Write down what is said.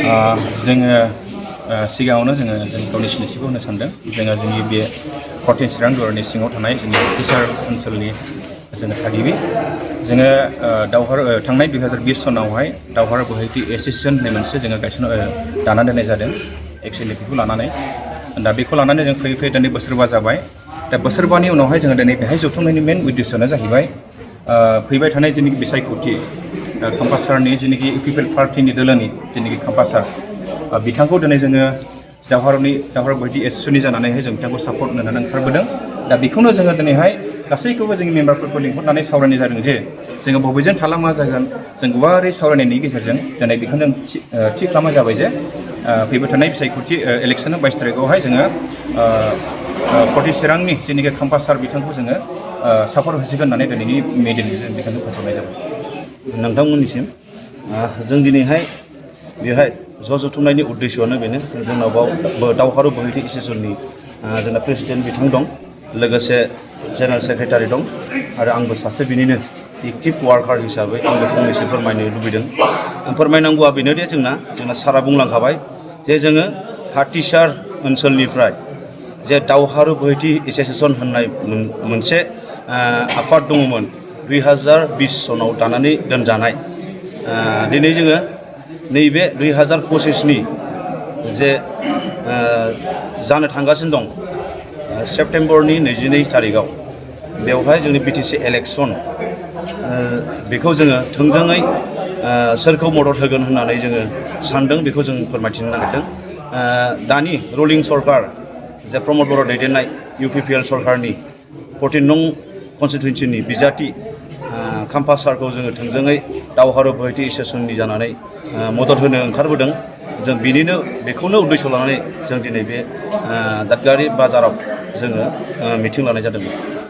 जोङो सिगाङावनो जों गावनि सिनायथिखौ होनो सानदों। जोङो जोंनि बे 14 चिरां दुवारनि सिङाव थानाय जोंनि टिचार ओनसोलनि जोङो थागिबि। जोङो थांनाय 2020 सनावहाय दावहार बोहैथि एसोसिएशन होननाय मोनसे जोङो दाना दोननाय जादों एक्सुवेलि बेखौ लानानै। दा बेखौ लानानै जों फैयै फैयै दिनै बोसोरबा जाबाय। दा बोसोरबानि उनावहाय जोङो दिनै बेहाय जथुमनायनि मेन उद्देश्यआनो जाहैबाय फैबाय थानाय जोंनि बिसायख'थि कम्पासारनि जेनाखि पिपल पार्टिनि दोलोनि जेनाखि कम्पासार बिथांखौ दिनै जोङो दावहार बोहैथि एसोसिएशननि जानानैहाय जों बिथांखौ सापर्ट होनानै ओंखारबोदों। दा बेखौनो जोङो दिनैहाय गासैखौबो जोंनि मेम्बारफोरखौ लिंहरनानै सावरायनाय जादों जे जोङो बबेजों थाला मा जागोन जों गुवारै सावरायनायनि गेजेरजों दिनै बेखौनो थि खालामनाय जाबाय जे फैबाय थानाय बिसायख'थि इलेक्सन 22 तारिखआवहाय जोङो 14 चिरांनि जेनाखि कम्पासार बिथांखौ जोङो सापर्ट होसिगोन होननानै दिनैनि मेडियानि जों बेखौनो फोसावनाय जाबाय। नोंथांमोननिसिम जों दिनैहाय बेहाय जथुमनायनि उद्देश्यआनो बेनो जोंनाव दावहारु बोहैथि एसोसिएशननि जोंना प्रेसिडेन्ट बिथां दं, लोगोसे जेनेरेल सेक्रेटारि दं आरो आंबो सासे बिनिनो एक्टिभ वार्कार हिसाबै आंबो फंनैसो फोरमायनो लुबैदों। फोरमायनांगौआ बेनोदि जोंना सारा बुंलांखाबाय जे जोङो हाथिसार ओनसोलनिफ्राय जे दावहारु बोहैथि एसोसिएशन होननाय मोनसे आफाद दङमोन 2020 सनाव दानानै दोनजानाय। दिनै जोङो नैबे 2025नि जे जानो थांगासिनो दं सेप्तेम्बरनि 22 तारिखआव बेवहाय जोंनि बिटिसि इलेक्सन बेखौ जोङो थोंजोङै सोरखौ मदद होगोन होननानै जोङो सानदों बेखौ जों फोरमायथिनो नागिरदों। दानि रुलिं सरकार जे प्रमद बर' दैदेननाय UPPL सरकारनि 14 नं कन्स्टिटुवेन्सिनि बिजाथि कम्पासारखौ जोङो थोंजोङै दावहारु बोहैथि एसोसिएशननि जानानै मदद होनो ओंखारबोदों। जों बेखौनो उद्देश्य लानानै जों दिनै बे दादगारि बाजाराव जोङो मिटिं लानाय जादोंमोन।